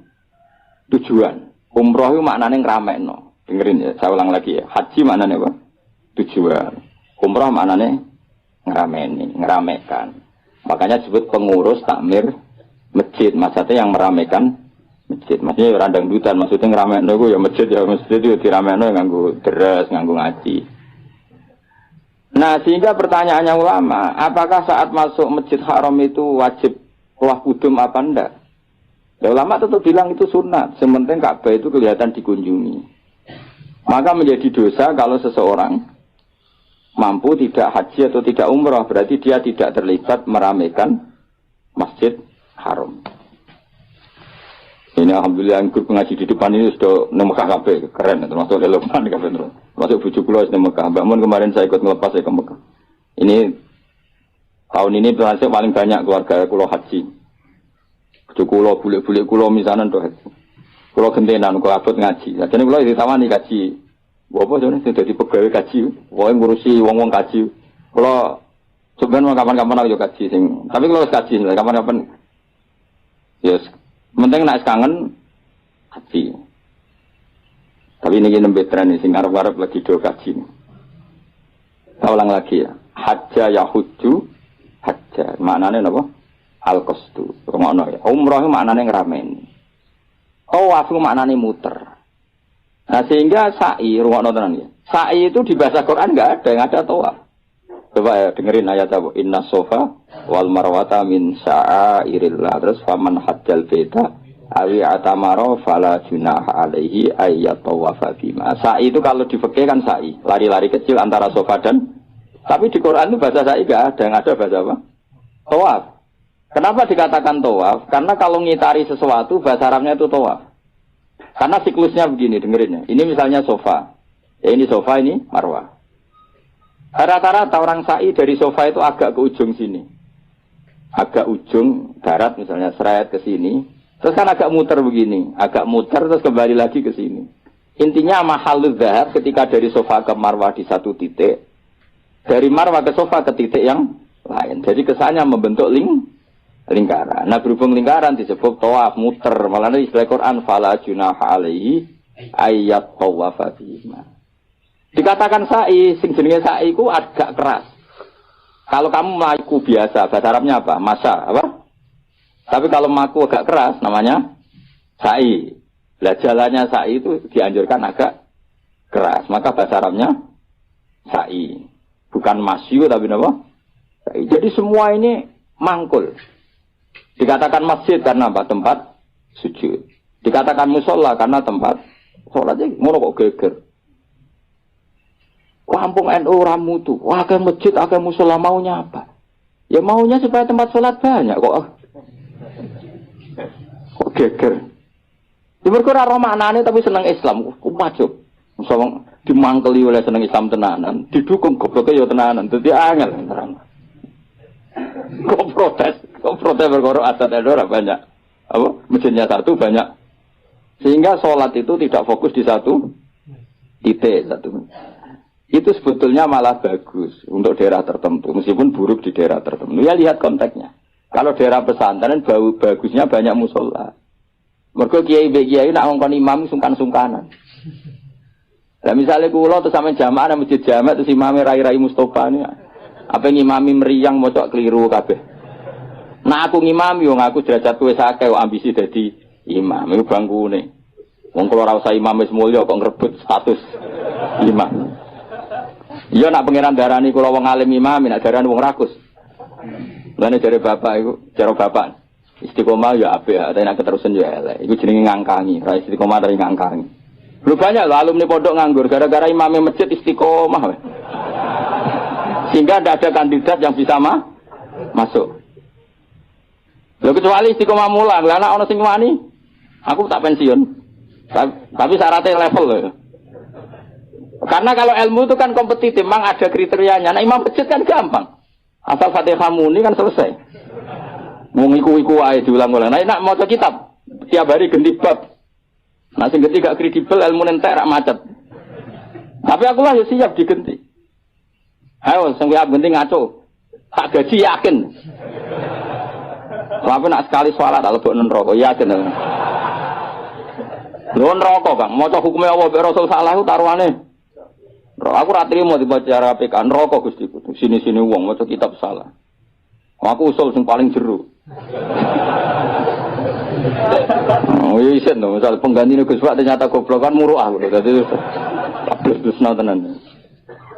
tujuan. Umroh itu maknanya ngramekno. Dengerin ya, saya ulang lagi ya. Haji maknanya apa? Tujuan. Umroh maknanya ngeramekan. Makanya disebut pengurus takmir masjid. Maksudnya yang meramekan masjid. Maksudnya randang dutan. Maksudnya ngeramekan itu ya masjid itu diramekan nganggo deres, nganggo ngaji. Nah, sehingga pertanyaannya ulama, apakah saat masuk Masjid Haram itu wajib keluar kudum apa enggak? Ya, ulama tetap bilang itu sunat, sementing Ka'bah itu kelihatan dikunjungi. Maka menjadi dosa kalau seseorang mampu tidak haji atau tidak umrah, berarti dia tidak terlibat meramaikan Masjid Haram. Ini alhamdulillah yang grup ngaji di depan ini sudah Mekah kabeh, keren, termasuk relevan kabeh terus. Masuk bujuk kula di Mekah. Mbak Mun kemarin saya ikut ngelepas saya ke Mekah. Ini tahun ini termasuk paling banyak keluarga kula haji. Bujuk kula bule-bule kula misanan tuh haji. Kula gentenan kula abot ngaji. Jadi kula ditawani kaji. Apa jane sing dadi pegawai kaji, wae ngurusi wong-wong kaji. Kula sebenarnya kapan-kapan aku yo kaji sing. Tapi kula wis kaji kapan-kapan. Yes. Penting nek kangen haji. Tapi ini nembe tren sing arep-arep lagi do kaji. Saya ulang lagi ya. Hajja yahuju hajja. Maknane napa? Al-qasdu. Ngono ya. Umrah maknane ngrameni. Tawaf maknane muter. Nah sehingga sa'i rumakno tenan ya. Sa'i itu di bahasa Quran enggak ada, yang ada tawaf. Coba ya dengerin ayat apa? Inna sofa wal marwata min sa'airillah. Terus faman hajjal baita awi atamaro fala junaha alaihi ayyat tawafa bima. Sa'i itu kalau di fikih kan sa'i, lari-lari kecil antara sofa dan, tapi di Quran itu bahasa sa'i enggak ada, yang ada bahasa apa? Tawaf. Kenapa dikatakan tawaf? Karena kalau ngitari sesuatu bahasa Arabnya itu tawaf. Karena siklusnya begini, dengerin ya. Ini misalnya sofa. Ya ini sofa, ini marwah. Rata-rata orang sa'i dari sofa itu agak ke ujung sini. Agak ujung barat misalnya, seret ke sini. Terus kan agak muter begini. Agak muter terus kembali lagi ke sini. Intinya mahalul dzahab ketika dari sofa ke marwah di satu titik. Dari marwah ke sofa ke titik yang lain. Jadi kesannya membentuk lingkaran. Nah berhubung lingkaran disebut tawaf, muter. Malah istilah Quran, fala junaha alaihi ayyat tawafa bima. Dikatakan sa'i, sing jenenge sa'i ku agak keras. Kalau kamu melaku biasa, bahasa Arabnya apa? Masa, apa? Tapi kalau melaku agak keras, namanya sa'i. Lah jalannya sa'i itu dianjurkan agak keras. Maka bahasa Arabnya sa'i. Bukan masyu, tapi apa? Sa'i. Jadi semua ini mangkul. Dikatakan masjid karena apa? Tempat sujud. Dikatakan musola karena tempat sholatnya ngono kok geger. Kampung NU ramutu, wah ke masjid, ke musola maunya apa? Ya maunya supaya tempat sholat banyak kok. Kok geger? Diberkur arah maknanya tapi seneng Islam, kok wajib. Misalnya dimangkeli oleh seneng Islam tenanan, didukung gobloknya ya tenanan, jadi angel terang. Kok protes berkorok adat edora banyak. Apa? Masjidnya satu banyak. Sehingga sholat itu tidak fokus di satu titik satu. Itu sebetulnya malah bagus untuk daerah tertentu, meskipun buruk di daerah tertentu. Ya lihat konteksnya. Kalau daerah pesantren bagusnya banyak musola. Mergo kiai nak ngongkon imam sungkan-sungkanan. Lah misalnya kula terus sampe jamaah nang masjid jamaah terus imame rai-rai Mustofa ini. Apa ngimami meriang mocok keliru kabeh. Nah aku ngimami wong aku derajatku wis akeh ambisi dadi imam. Iku bangkune. Wong kula ora usah imam wis mulya kok ngrebut status imam. Iya nak pengiran darani kula wong alim imam, nak darani wong rakus. Lane jare bapak iku, jare bapak. Istiqomah ya apik, tapi nak keterusan ya elek. Iku jenenge ngangkangi, ra istiqomah dari ngangkangi. Lu banyak lho alumni pondok nganggur gara-gara imame masjid istiqomah. Sehingga tidak ada kandidat yang bisa masuk. Lho kecuali istiqomah mulang, lah ana sing wani, aku tak pensiun. Tapi syaratnya level loh. Karena kalau ilmu itu kan kompetitif, memang ada kriterianya. Nah imam masjid kan gampang. Asal Fatihah muni kan selesai. Mau iku ae diulang-ulang. Nah nak maca kitab tiap hari ganti bab. Nah sing ganti gak kredibel ilmu entek rak macet. Tapi aku lah ya siap digenti. Ayo, sing penting ngaco. Tak gaji yakin. Tapi nak sekali sholat tak lebok neraka, yakin. Lho neraka, Kang. Maca hukume Allah mek Rasul salah ku taruhane. Aku ra trimo dibaca PK neraka Gusti. Sini-sini wong maca kitab salah. Aku usul sing paling jero. Oh iya isen to, misal pengganti Gus Pak ternyata goblok kan muruh aku. Dadi terus tenan.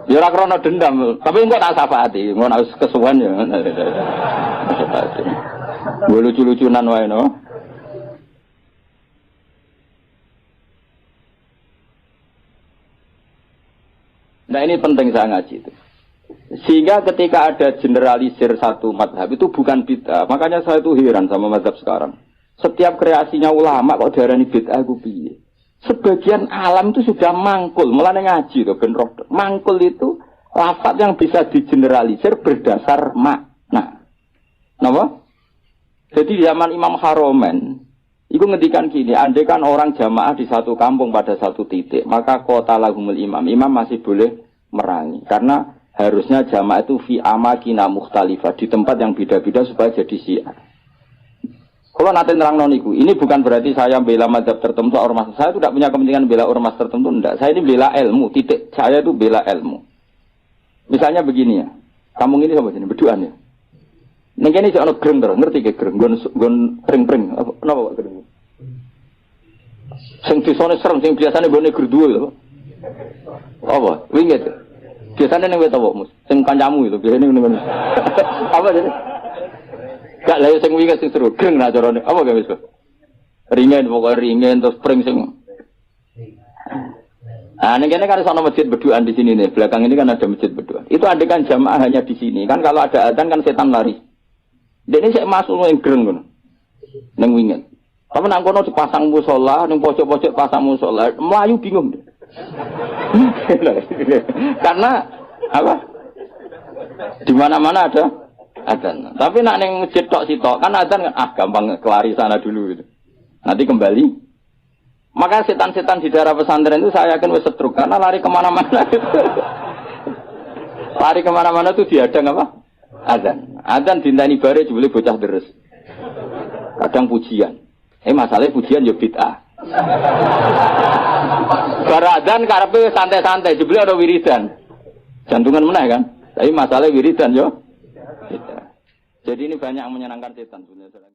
Ya ora krana dendam, tapi engko tak syafaati, engko nek kesuwen ya. Lucu-lucunan wae no. Nah ini penting saya ngaji itu. Sehingga ketika ada generalisir satu madhab itu bukan bid'ah. Makanya saya itu heran sama madhab sekarang. Setiap kreasinya ulama kok diarani bid'ah ku piye? Sebagian alam itu sudah mangkul, mulane ngaji to ben roh. Mangkul itu lafaz yang bisa digeneralisir berdasar makna. Napa? Jadi di zaman Imam Haromen, itu ngendikan gini, andai kan orang jamaah di satu kampung pada satu titik, maka kota lahumul imam masih boleh merangi. Karena harusnya jamaah itu fi amakina mukhtalifah, di tempat yang beda-beda supaya jadi syiar. Kalau nanti nerang noniku, ini bukan berarti saya bela mazhab tertentu ormas. Saya tidak punya kepentingan bela ormas tertentu, enggak. Saya ini bela ilmu, titik. Saya itu bela ilmu. Misalnya begini ya, kampung ini sama sini, berduaan ya. Neng ini seorang gereng terus, ngerti ke gereng? Gon pring-pring, kenapa Pak gereng? Sing disone serem, sing biasanya gue neger dua itu. Apa? Winget. Biasanya neng wet apa mus? Sing kancamu itu, biasanya neng. Apa jadi? Gak layu sing winget sing seru, gereng nah carane. Apa gak bisa? Ringen, pokoknya ringen terus pring sing. Nah, ini kan ada masjid berduaan di sini nih. Belakang ini kan ada masjid berduaan. Itu ada kan jamaah hanya di sini. Kan kalau ada adzan kan setan lari. Dan ini saya masuk yang gereng kan, neng winget. Tapi nang kono dipasang musola, neng pojok-pojok pasang musola, Melayu bingung deh. Karena apa? Di mana-mana ada adzan. Tapi nak neng masjid tok sitok kan adzan kan gampang kelari sana dulu gitu. Nanti kembali. Maka setan-setan di daerah pesantren itu saya yakin wis setruk karena lari kemana-mana. Lari kemana-mana tuh diadang apa? Adzan dintani bare jebule bocah deres. Kadang pujian. Masalahnya pujian yo bid'ah. Bar adzan karepe santai-santai jebule ada wiridan. Jantungan meneh kan. Tapi masalahnya wiridan yo bid'ah. Jadi ini banyak yang menyenangkan setan sebenarnya.